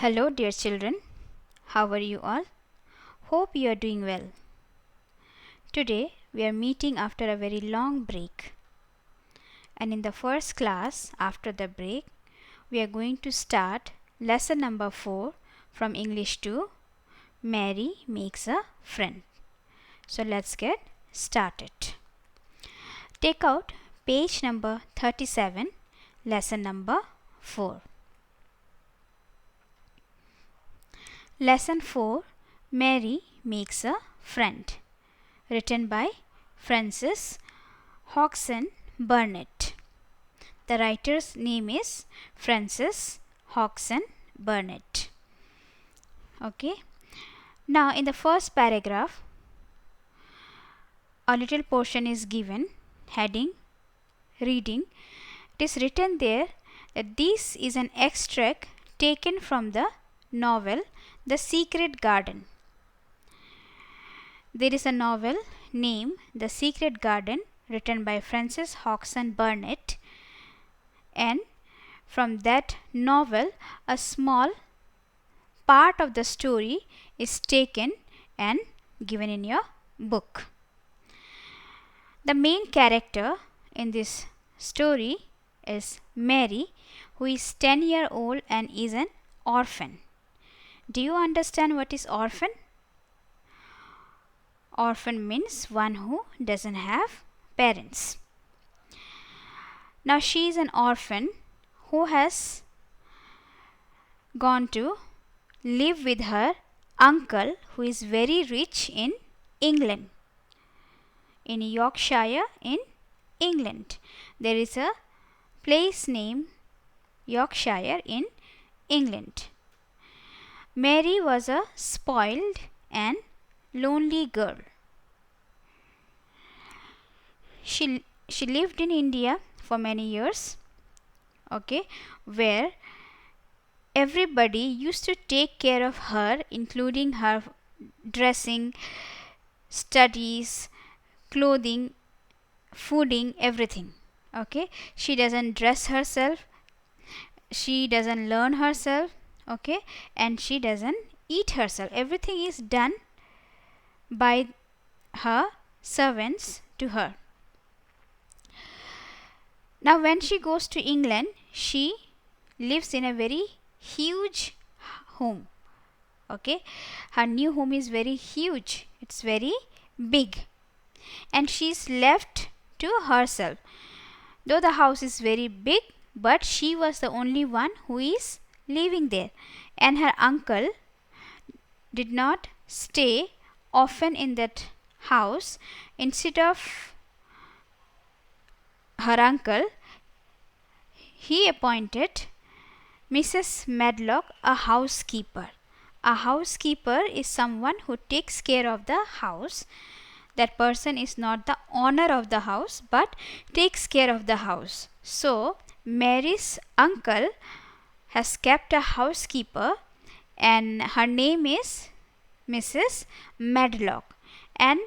Hello, dear children. How are you all? Hope you are doing well. Today we are meeting after a very long break. And in the first class after the break, we are going to start lesson number 4 from English 2. Mary makes a friend. So let's get started. Take out page number 37, lesson number 4. Lesson 4, Mary makes a friend. Written by Frances Hodgson Burnett. The writer's name is Frances Hodgson Burnett. Okay. Now in the first paragraph, a little portion is given, heading, reading. It is written there that this is an extract taken from the novel The Secret Garden. There is a novel named The Secret Garden written by Frances Hodgson Burnett, and from that novel a small part of the story is taken and given in your book. The main character in this story is Mary, who is 10-year old and is an orphan. Do you understand what is orphan? Orphan means one who doesn't have parents. Now she is an orphan who has gone to live with her uncle, who is very rich in England. In Yorkshire in England. There is a place named Yorkshire in England. Mary was a spoiled and lonely girl. She lived in India for many years, okay, where everybody used to take care of her, including her dressing, studies, clothing, fooding, everything. Okay, she doesn't dress herself, she doesn't learn herself, okay, and she doesn't eat herself. Everything is done by her servants to her. Now when she goes to England, she lives in a very huge home. Okay, her new home is very huge, it's very big, and she's left to herself. Though the house is very big, but she was the only one who is living there, and her uncle did not stay often in that house. Instead of her uncle, he appointed Mrs. Medlock a housekeeper. A housekeeper is someone who takes care of the house. That person is not the owner of the house, but takes care of the house. So Mary's uncle has kept a housekeeper, and her name is Mrs. Medlock, and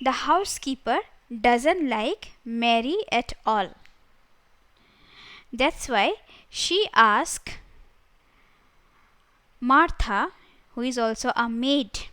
the housekeeper doesn't like Mary at all. That's why she asked Martha, who is also a maid,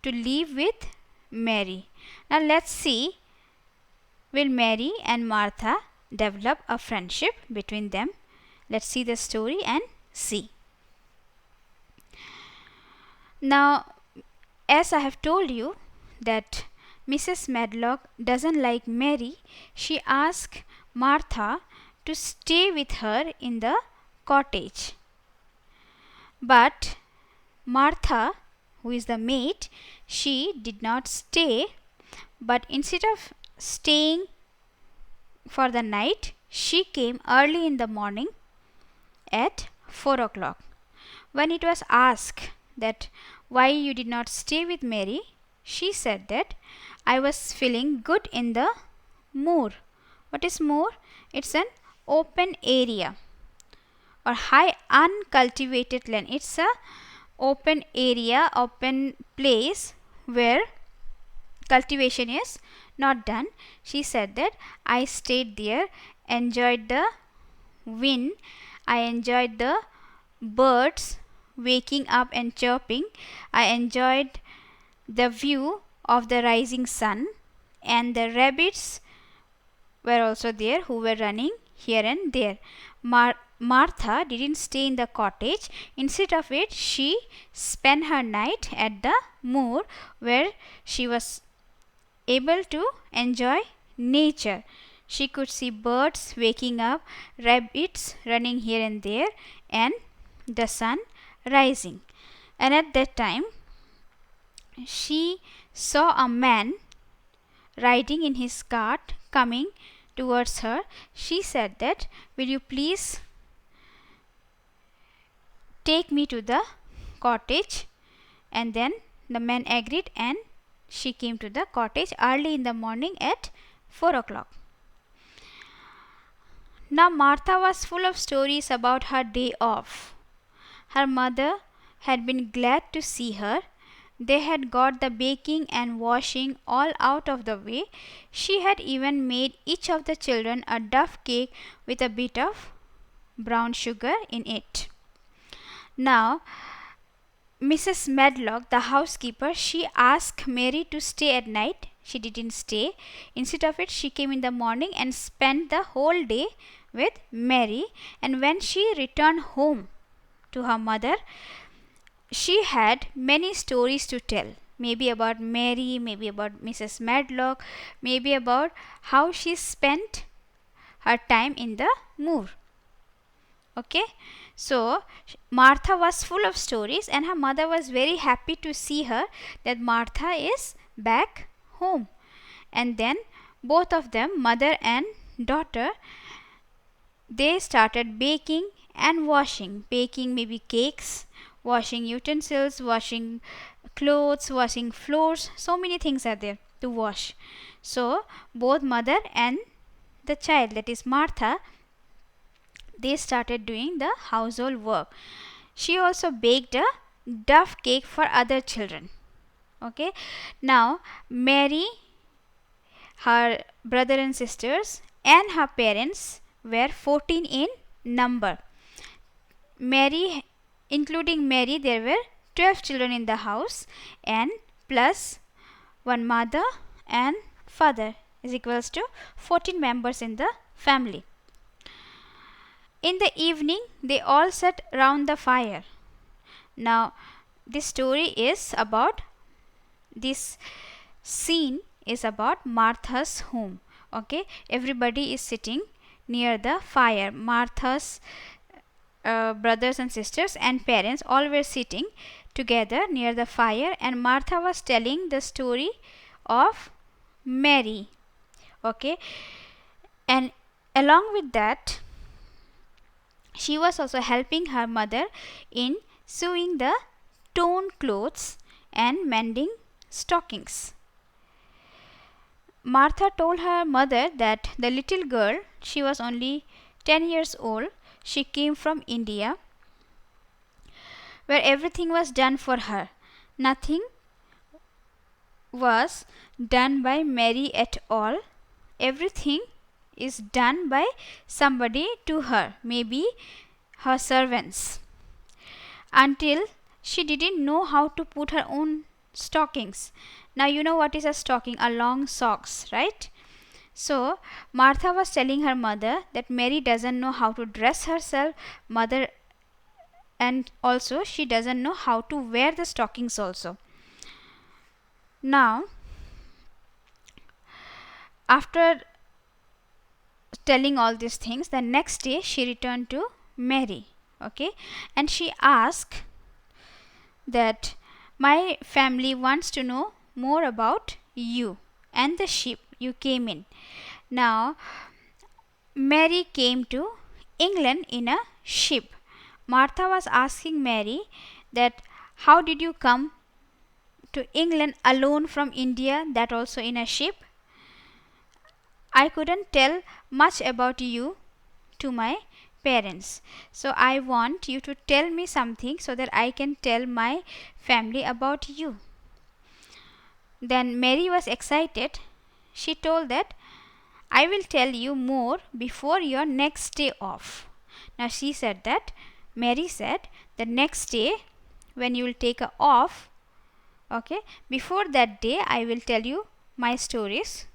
to live with Mary. Now let's see, will Mary and Martha develop a friendship between them? Let's see the story and see. Now, as I have told you that Mrs. Medlock doesn't like Mary, she asked Martha to stay with her in the cottage. But Martha, who is the maid, she did not stay, but instead of staying for the night, she came early in the morning at 4 o'clock. When it was asked that why you did not stay with Mary, she said that I was feeling good in the moor. What is moor? It's an open area or high uncultivated land. It's a open area, open place where cultivation is not done. She said that I stayed there, enjoyed the wind, I enjoyed the birds waking up and chirping. I enjoyed the view of the rising sun, and the rabbits were also there who were running here and there. Martha didn't stay in the cottage. Instead of it, she spent her night at the moor, where she was able to enjoy nature. She could see birds waking up, rabbits running here and there, and the sun rising. And at that time, she saw a man riding in his cart coming towards her. She said that, "Will you please take me to the cottage?" And then the man agreed, and she came to the cottage early in the morning at 4 o'clock. Now Martha was full of stories about her day off. Her mother had been glad to see her. They had got the baking and washing all out of the way. She had even made each of the children a duff cake with a bit of brown sugar in it. Now Mrs. Medlock, the housekeeper, she asked Mary to stay at night. She didn't stay. Instead of it, she came in the morning and spent the whole day with Mary. And when she returned home to her mother, she had many stories to tell. Maybe about Mary, maybe about Mrs. Medlock, maybe about how she spent her time in the moor. Okay, so Martha was full of stories, and her mother was very happy to see her, that Martha is back home. And then both of them, mother and daughter, they started baking and washing. Baking maybe cakes, washing utensils, washing clothes, washing floors. So many things are there to wash. So both mother and the child, that is Martha, they started doing the household work. She also baked a duff cake for other children. Okay, now Mary, her brother and sisters, and her parents were 14 in number. Mary, including Mary, there were 12 children in the house, and plus one mother and father is equals to 14 members in the family. In the evening, they all sat round the fire. Now, this story is about, this scene is about Martha's home. Okay, everybody is sitting near the fire. Martha's brothers and sisters and parents all were sitting together near the fire, and Martha was telling the story of Mary. Okay, and along with that, she was also helping her mother in sewing the torn clothes and mending stockings. Martha told her mother that the little girl, she was only 10 years old, she came from India, where everything was done for her. Nothing was done by Mary at all. Everything is done by somebody to her, maybe her servants, until she didn't know how to put her own stockings. Now you know what is a stocking, a long socks, right? So Martha was telling her mother that Mary doesn't know how to dress herself, mother, and also she doesn't know how to wear the stockings also. Now after telling all these things, the next day she returned to Mary. Okay, and she asked that, "My family wants to know more about you and the ship you came in." Now Mary came to England in a ship. Martha was asking Mary that, "How did you come to England alone from India, that also in a ship? I couldn't tell much about you to my parents. So I want you to tell me something so that I can tell my family about you." Then Mary was excited. She told that, "I will tell you more before your next day off." Now she said that, Mary said, the next day when you will take a off, okay, before that day I will tell you my stories,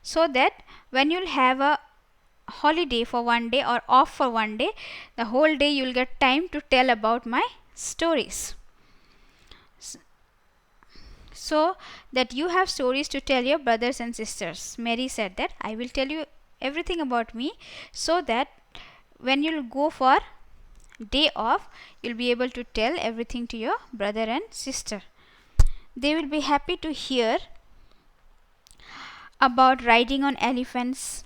so that when you'll have a holiday for one day or off for one day, the whole day you'll get time to tell about my stories, so that you have stories to tell your brothers and sisters. Mary said that I will tell you everything about me, so that when you'll go for day off, you'll be able to tell everything to your brother and sister. They will be happy to hear about riding on elephants.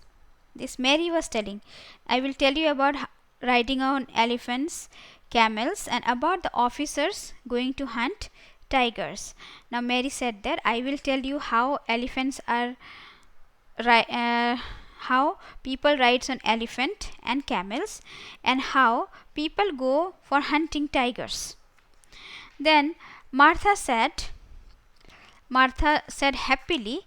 This Mary was telling, I will tell you about riding on elephants, camels, and about the officers going to hunt tigers. Now Mary said that I will tell you how elephants are how people rides on elephant and camels, and how people go for hunting tigers. Then Martha said happily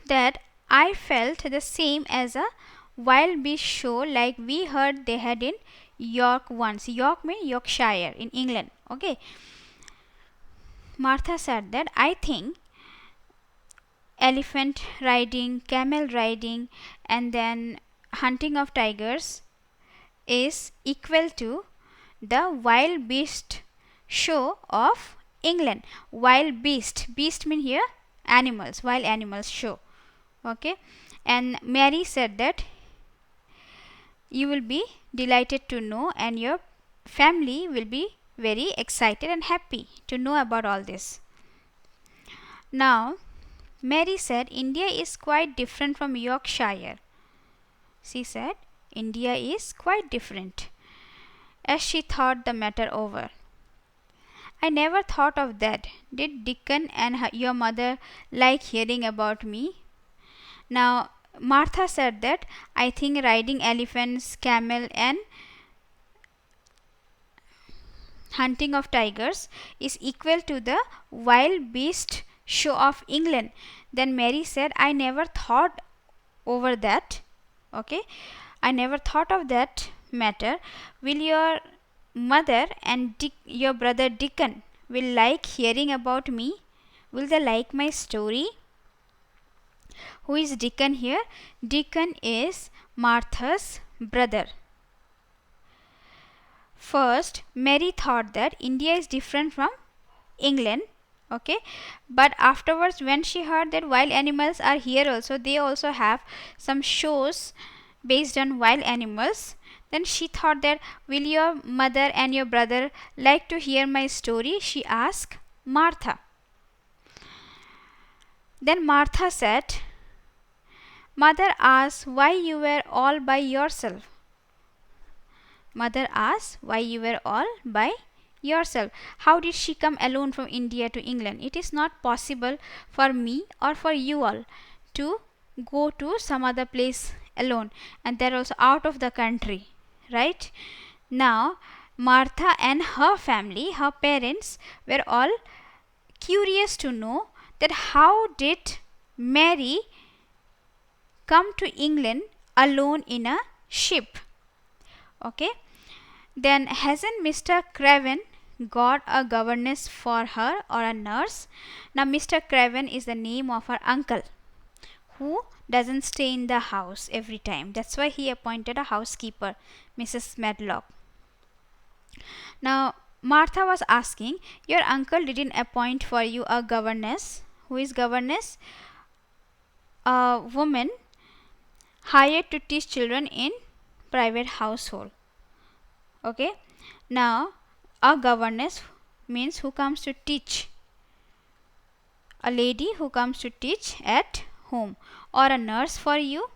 that I felt the same as a wild beast show like we heard they had in York once. York means Yorkshire in England. Okay. Martha said that I think elephant riding, camel riding, and then hunting of tigers is equal to the wild beast show of England. Wild beast mean here animals, wild animals show. Okay. And Mary said that you will be delighted to know, and your family will be very excited and happy to know about all this. Now Mary said India is quite different from Yorkshire. She said India is quite different, as she thought the matter over. I never thought of that. Did Dickon and your mother like hearing about me? Now Martha said that I think riding elephants, camel, and hunting of tigers is equal to the wild beast show of England. Then Mary said I never thought over that. Okay, I never thought of that matter. Will your mother and your brother Dickon will like hearing about me? Will they like my story? Who is Dickon here? Dickon is Martha's brother. First, Mary thought that India is different from England. Okay, but afterwards when she heard that wild animals are here also, they also have some shows based on wild animals, then she thought that will your mother and your brother like to hear my story? She asked Martha. Then Martha said, Mother asked why you were all by yourself. Mother asked why you were all by yourself. How did she come alone from India to England? It is not possible for me or for you all to go to some other place alone, and they're also out of the country, right? Now Martha and her family, her parents, were all curious to know that how did Mary come to England alone in a ship. Okay, then hasn't Mr. Craven got a governess for her or a nurse? Now Mr. Craven is the name of her uncle who doesn't stay in the house every time. That's why he appointed a housekeeper, Mrs. Medlock. Now Martha was asking, your uncle didn't appoint for you a governess? Who is governess? A woman hired to teach children in private household. Okay, now a governess means who comes to teach, a lady who comes to teach at home, or a nurse for you.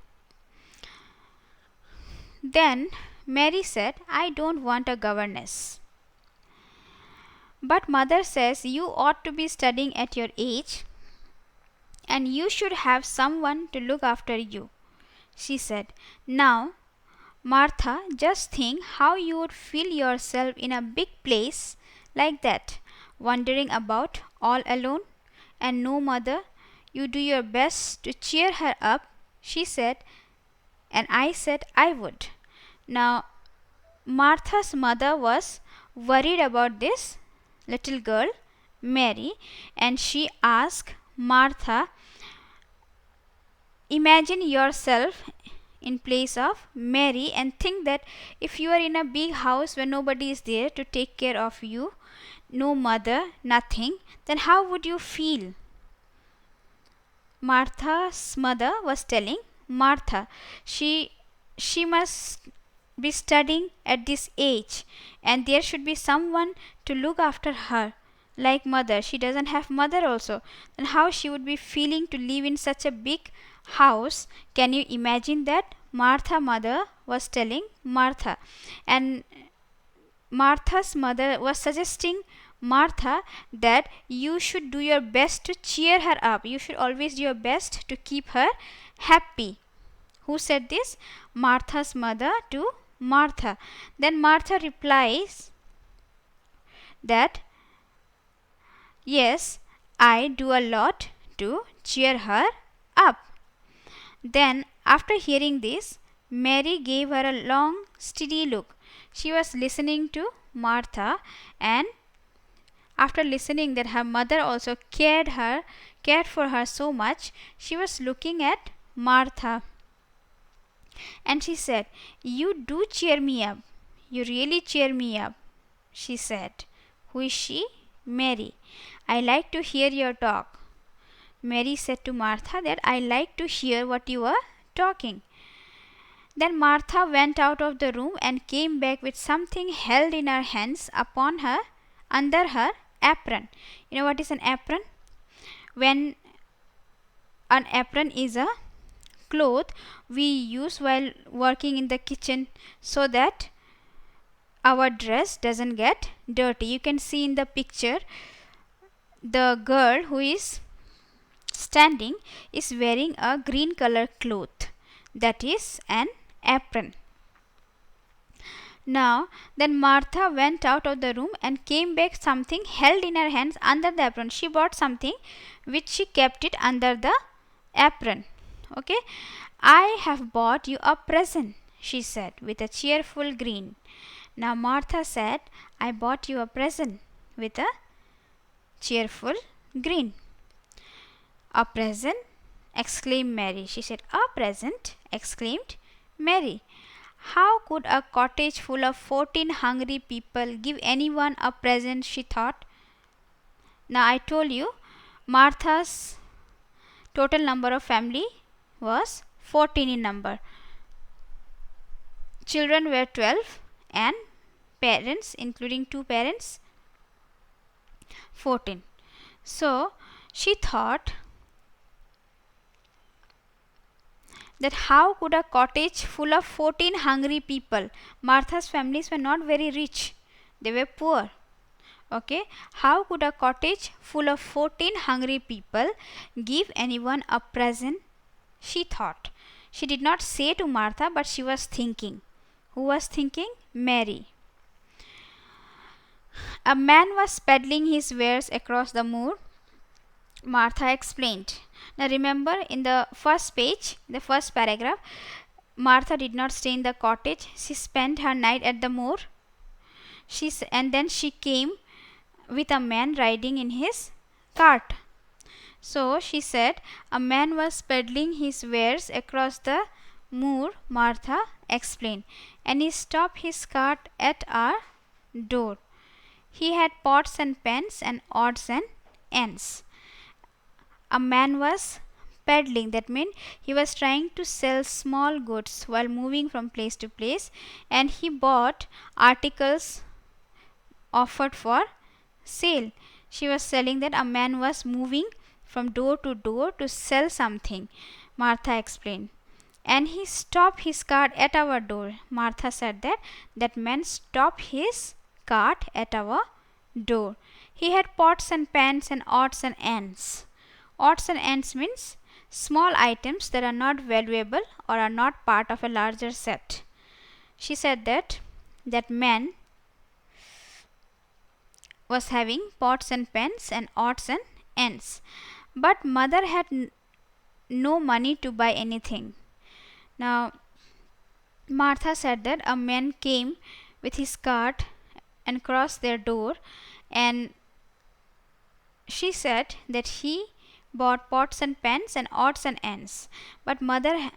Then Mary said, I don't want a governess, but mother says you ought to be studying at your age and you should have someone to look after you. She said, now Martha, just think how you would feel yourself in a big place like that, wandering about all alone and no mother. You do your best to cheer her up, she said, and I said I would. Now Martha's mother was worried about this little girl, Mary, and she asked Martha, imagine yourself in place of Mary and think that if you are in a big house where nobody is there to take care of you, no mother, nothing, then how would you feel? Martha's mother was telling Martha, she must be studying at this age and there should be someone to look after her like mother. She doesn't have mother also. Then how she would be feeling to live in such a big house? Can you imagine that? Martha mother was telling Martha, and Martha's mother was suggesting Martha that you should do your best to cheer her up. You should always do your best to keep her happy. Who said this? Martha's mother to Martha. Then Martha replies that yes, I do a lot to cheer her up. Then, after hearing this, Mary gave her a long, steady look. She was listening to Martha, and after listening that her mother also cared for her so much, she was looking at Martha. And she said, you do cheer me up. You really cheer me up, she said. Who is she? Mary. I like to hear your talk. Mary said to Martha that I like to hear what you are talking. Then Martha went out of the room and came back with something held in her hands upon her, under her apron. You know what is an apron? When an apron is a cloth we use while working in the kitchen so that our dress doesn't get dirty. You can see in the picture the girl who is standing is wearing a green color cloth, that is an apron. Now then Martha went out of the room and came back something held in her hands under the apron. She bought something which she kept it under the apron. Okay, I have bought you a present, she said with a cheerful grin. Now Martha said, I bought you a present with a cheerful grin. A present? Exclaimed Mary. She said, a present? Exclaimed Mary. How could a cottage full of 14 hungry people give anyone a present, she thought. Now I told you, Martha's total number of family was 14 in number. Children were 12 and parents, including 2 parents, 14. So she thought that how could a cottage full of 14 hungry people, Martha's families were not very rich, they were poor. Okay, how could a cottage full of 14 hungry people give anyone a present, she thought. She did not say to Martha, but she was thinking. Who was thinking? Mary. A man was peddling his wares across the moor, Martha explained. Now remember, in the first page, the first paragraph, Martha did not stay in the cottage. She spent her night at the moor. And then she came with a man riding in his cart. So she said, a man was peddling his wares across the moor, Martha explained, and he stopped his cart at our door. He had pots and pans and odds and ends. A man was peddling, that means he was trying to sell small goods while moving from place to place, and he bought articles offered for sale. She was selling that a man was moving from door to door to sell something, Martha explained. And he stopped his cart at our door. Martha said that man stopped his cart at our door. He had pots and pans and odds and ends. Odds and ends means small items that are not valuable or are not part of a larger set. She said that man was having pots and pans and odds and ends. But mother had no money to buy anything. Now Martha said that a man came with his cart and crossed their door, and she said that he bought pots and pans and odds and ends, but mother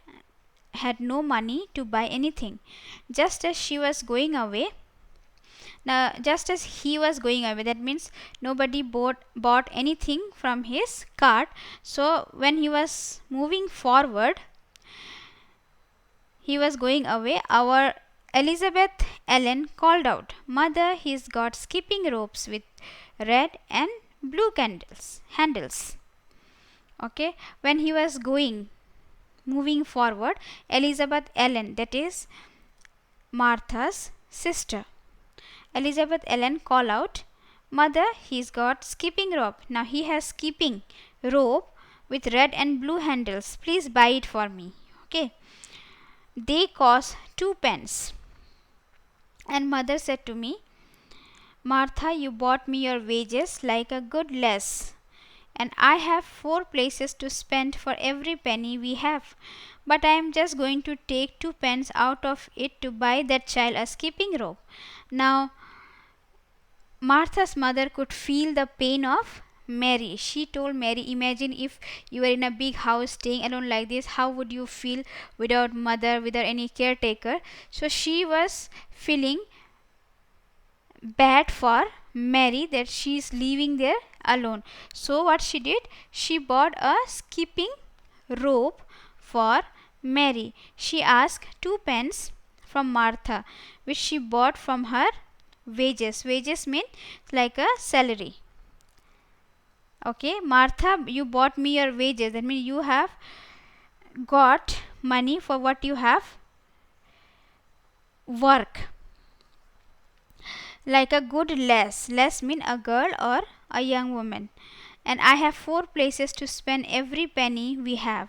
had no money to buy anything. Just as she was going away, just as he was going away, that means nobody bought anything from his cart. So when he was moving forward, he was going away, our Elizabeth Ellen called out, "Mother, he's got skipping ropes with red and blue handles." Okay, when he was moving forward, Elizabeth Ellen, that is Martha's sister, Elizabeth Ellen called out, "Mother, he's got skipping rope. Now he has skipping rope with red and blue handles. Please buy it for me." Okay. They cost 2 pence. And mother said to me, "Martha, you bought me your wages like a good lass, and I have 4 places to spend for every penny we have. But I am just going to take 2 pence out of it to buy that child a skipping rope." Now, Martha's mother could feel the pain of Mary. She told Mary, "Imagine if you were in a big house staying alone like this, how would you feel without mother, without any caretaker?" So she was feeling bad for Mary that she is living there alone. So what she did, she bought a skipping rope for Mary. She asked 2 pence from Martha, which she bought from her wages. Wages mean like a salary. Okay, Martha, you bought me your wages. That means you have got money for what you have work. Like a good lass. Lass mean a girl or a young woman. And I have 4 places to spend every penny we have.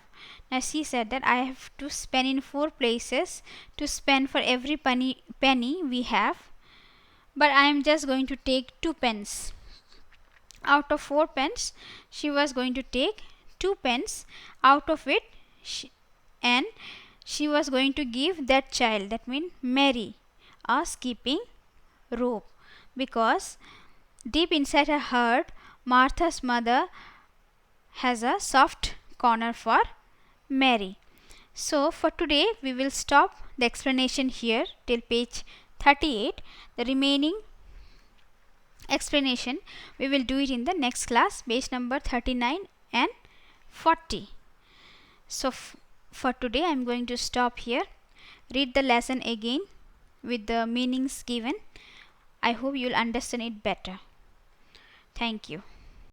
Now she said that I have to spend in 4 places to spend for every penny we have. But I am just going to take 2 pence. Out of 4 pence, she was going to take 2 pence out of it, and she was going to give that child, that means Mary, a skipping rope, because deep inside her heart, Martha's mother has a soft corner for Mary. So for today we will stop the explanation here till page 38. The remaining explanation we will do it in the next class, page number 39 and 40. So for today I am going to stop here. Read the lesson again with the meanings given. I hope you will understand it better. Thank you.